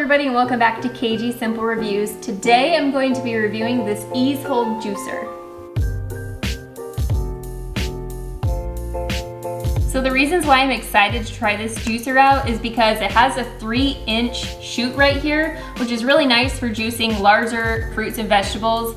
everybody and welcome back to KG Simple Reviews. Today I'm going to be reviewing this EASEHOLD juicer. So the reasons why I'm excited to try this juicer out is because it has a 3-inch chute right here, which is really nice for juicing larger fruits and vegetables.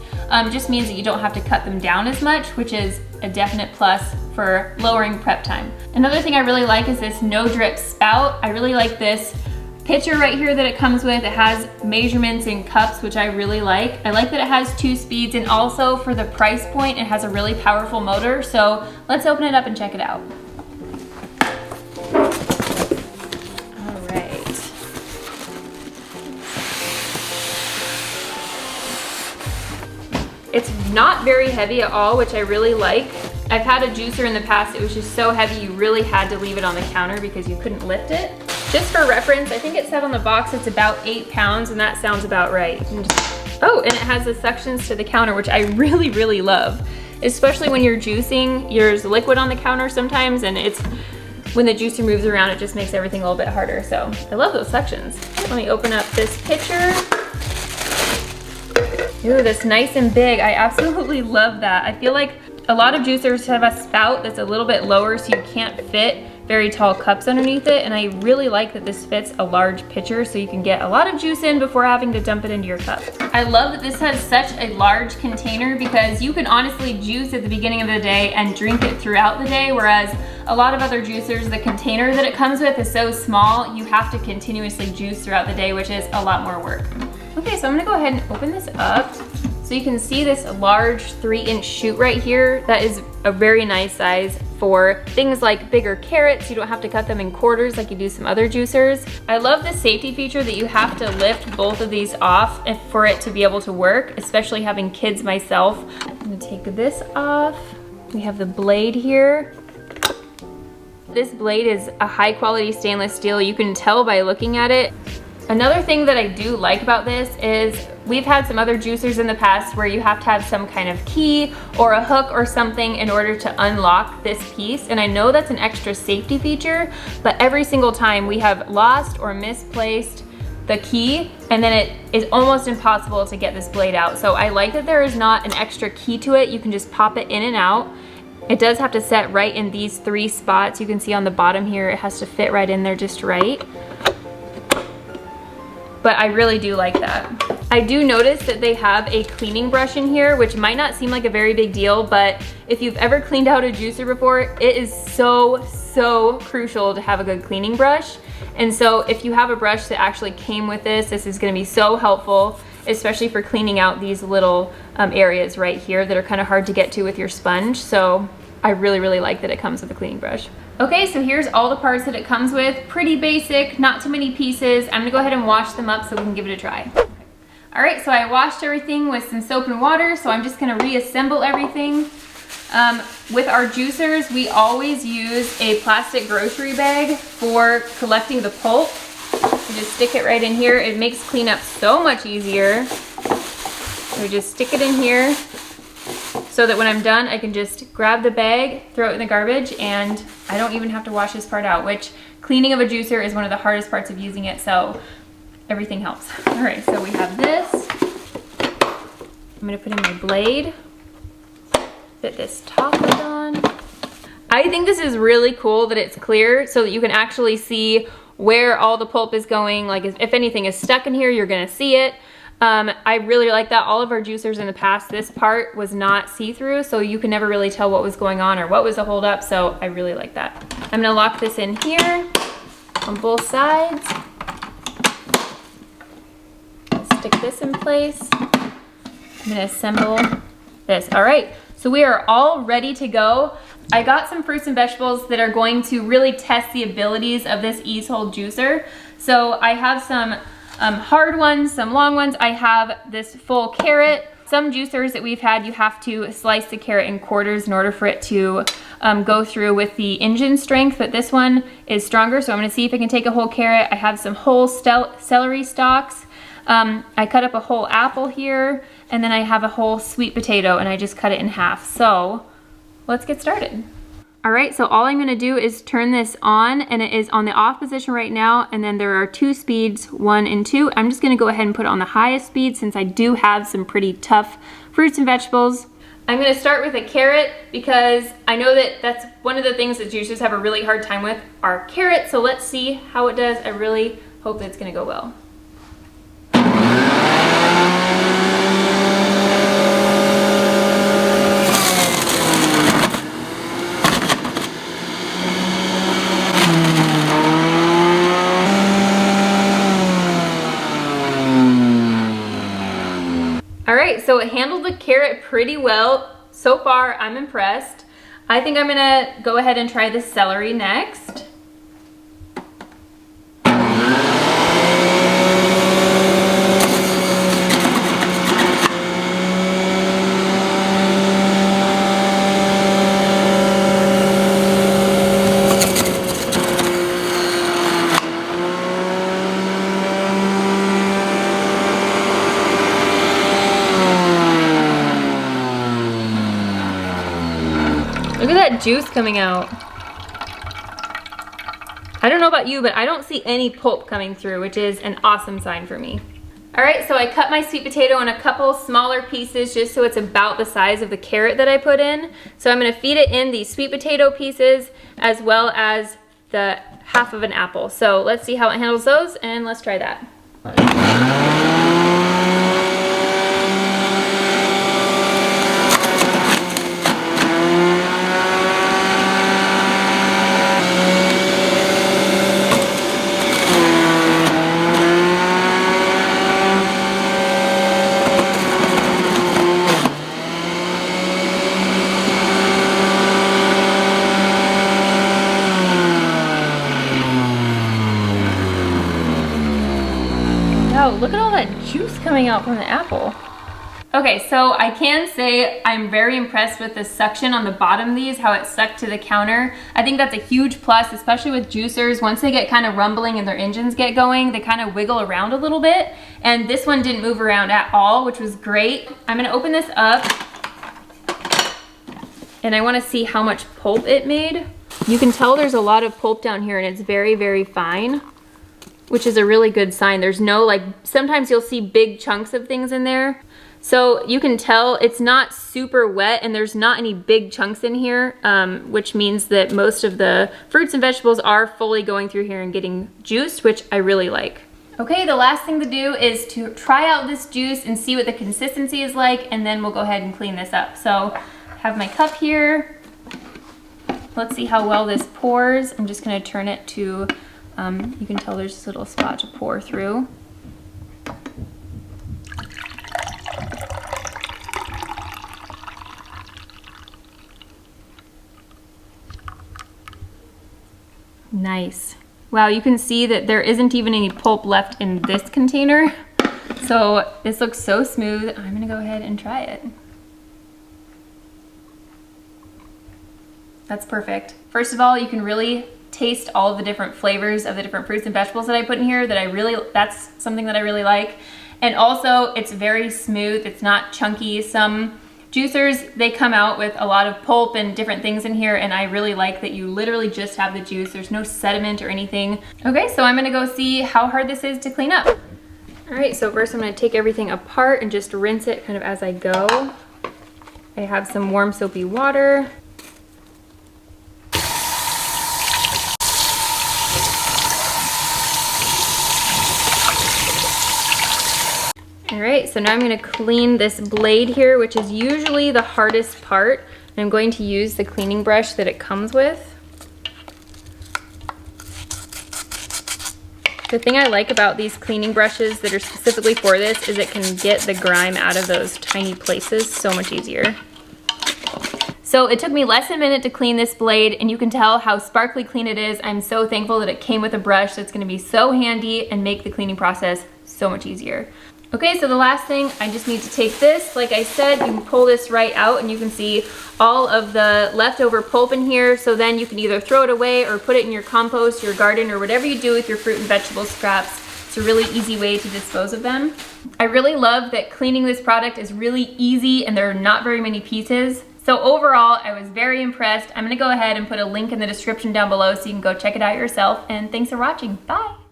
Just means that you don't have to cut them down as much, which is a definite plus for lowering prep time. Another thing I really like is this no drip spout. I really like this pitcher right here that it comes with. It has measurements in cups, which I really like. I like that it has 2 speeds, and also for the price point, it has a really powerful motor. So let's open it up and check it out. All right. It's not very heavy at all, which I really like. I've had a juicer in the past, it was just so heavy you really had to leave it on the counter because you couldn't lift it. Just for reference, I think it said on the box it's about 8 pounds, and that sounds about right. Oh, and it has the suctions to the counter, which I really, really love. Especially when you're juicing, there's liquid on the counter sometimes, and when the juicer moves around, it just makes everything a little bit harder. So I love those suctions. Let me open up this pitcher. Ooh, that's nice and big. I absolutely love that. I feel like a lot of juicers have a spout that's a little bit lower, so you can't fit very tall cups underneath it, and I really like that this fits a large pitcher so you can get a lot of juice in before having to dump it into your cup. I love that this has such a large container because you can honestly juice at the beginning of the day and drink it throughout the day, whereas a lot of other juicers, the container that it comes with is so small, you have to continuously juice throughout the day, which is a lot more work. Okay, so I'm gonna go ahead and open this up. So you can see this large 3-inch chute right here. That is a very nice size for things like bigger carrots. You don't have to cut them in quarters like you do some other juicers. I love the safety feature that you have to lift both of these off for it to be able to work, especially having kids myself. I'm gonna take this off. We have the blade here. This blade is a high quality stainless steel. You can tell by looking at it. Another thing that I do like about this is we've had some other juicers in the past where you have to have some kind of key or a hook or something in order to unlock this piece, and I know that's an extra safety feature, but every single time we have lost or misplaced the key, and then it is almost impossible to get this blade out. So I like that there is not an extra key to it. You can just pop it in and out. It does have to set right in these 3 spots. You can see on the bottom here, it has to fit right in there just right. But I really do like that. I do notice that they have a cleaning brush in here, which might not seem like a very big deal, but if you've ever cleaned out a juicer before, it is so crucial to have a good cleaning brush. And so if you have a brush that actually came with this is gonna be so helpful, especially for cleaning out these little areas right here that are kind of hard to get to with your sponge. So I really like that it comes with a cleaning brush. Okay, so here's all the parts that it comes with. Pretty basic, not too many pieces. I'm gonna go ahead and wash them up so we can give it a try. All right, so I washed everything with some soap and water, so I'm just gonna reassemble everything. With our juicers, we always use a plastic grocery bag for collecting the pulp. You just stick it right in here. It makes cleanup so much easier. So we just stick it in here, so that when I'm done, I can just grab the bag, throw it in the garbage, and I don't even have to wash this part out, which cleaning of a juicer is one of the hardest parts of using it, so everything helps. All right, so we have this. I'm gonna put in my blade, fit this top lid on. I think this is really cool that it's clear so that you can actually see where all the pulp is going. Like if anything is stuck in here, you're gonna see it. I really like that. All of our juicers in the past, this part was not see-through, so you can never really tell what was going on or what was a holdup, so I really like that. I'm gonna lock this in here on both sides. Stick this in place. I'm gonna assemble this. All right, so we are all ready to go. I got some fruits and vegetables that are going to really test the abilities of this EASEHOLD juicer. So I have some hard ones, some long ones. I have this full carrot. Some juicers that we've had, you have to slice the carrot in quarters in order for it to go through with the engine strength, but this one is stronger, so I'm gonna see if I can take a whole carrot. I have some whole celery stalks. I cut up a whole apple here, and then I have a whole sweet potato, and I just cut it in half. So let's get started. All right, so all I'm gonna do is turn this on, and it is on the off position right now, and then there are 2 speeds, 1 and 2. I'm just gonna go ahead and put it on the highest speed since I do have some pretty tough fruits and vegetables. I'm gonna start with a carrot because I know that that's one of the things that juicers have a really hard time with are carrots, so let's see how it does. I really hope that it's gonna go well. All right, so it handled the carrot pretty well. So far, I'm impressed. I think I'm gonna go ahead and try the celery next. Look at that juice coming out. I don't know about you, but I don't see any pulp coming through, which is an awesome sign for me. All right, so I cut my sweet potato in a couple smaller pieces just so it's about the size of the carrot that I put in. So I'm gonna feed it in these sweet potato pieces as well as the half of an apple. So let's see how it handles those, and let's try that. Look at all that juice coming out from the apple. Okay, so I can say I'm very impressed with the suction on the bottom of these, how it stuck to the counter. I think that's a huge plus, especially with juicers. Once they get kind of rumbling and their engines get going, they kind of wiggle around a little bit. And this one didn't move around at all, which was great. I'm gonna open this up and I wanna see how much pulp it made. You can tell there's a lot of pulp down here and it's very, very fine, which is a really good sign. There's no, like, sometimes you'll see big chunks of things in there. So you can tell it's not super wet and there's not any big chunks in here, which means that most of the fruits and vegetables are fully going through here and getting juiced, which I really like. Okay, the last thing to do is to try out this juice and see what the consistency is like, and then we'll go ahead and clean this up. So I have my cup here. Let's see how well this pours. I'm just gonna turn it to, you can tell there's this little spot to pour through. Nice. Wow, you can see that there isn't even any pulp left in this container. So this looks so smooth. I'm gonna go ahead and try it. That's perfect. First of all, you can really taste all of the different flavors of the different fruits and vegetables that I put in here that's something that I really like. And also it's very smooth, it's not chunky. Some juicers, they come out with a lot of pulp and different things in here, and I really like that you literally just have the juice. There's no sediment or anything. Okay, so I'm gonna go see how hard this is to clean up. All right, so first I'm gonna take everything apart and just rinse it kind of as I go. I have some warm soapy water. All right, so now I'm gonna clean this blade here, which is usually the hardest part. And I'm going to use the cleaning brush that it comes with. The thing I like about these cleaning brushes that are specifically for this is it can get the grime out of those tiny places so much easier. So it took me less than a minute to clean this blade, and you can tell how sparkly clean it is. I'm so thankful that it came with a brush that's gonna be so handy and make the cleaning process so much easier. Okay, so the last thing, I just need to take this. Like I said, you can pull this right out and you can see all of the leftover pulp in here. So then you can either throw it away or put it in your compost, your garden, or whatever you do with your fruit and vegetable scraps. It's a really easy way to dispose of them. I really love that cleaning this product is really easy and there are not very many pieces. So overall, I was very impressed. I'm gonna go ahead and put a link in the description down below so you can go check it out yourself. And thanks for watching. Bye.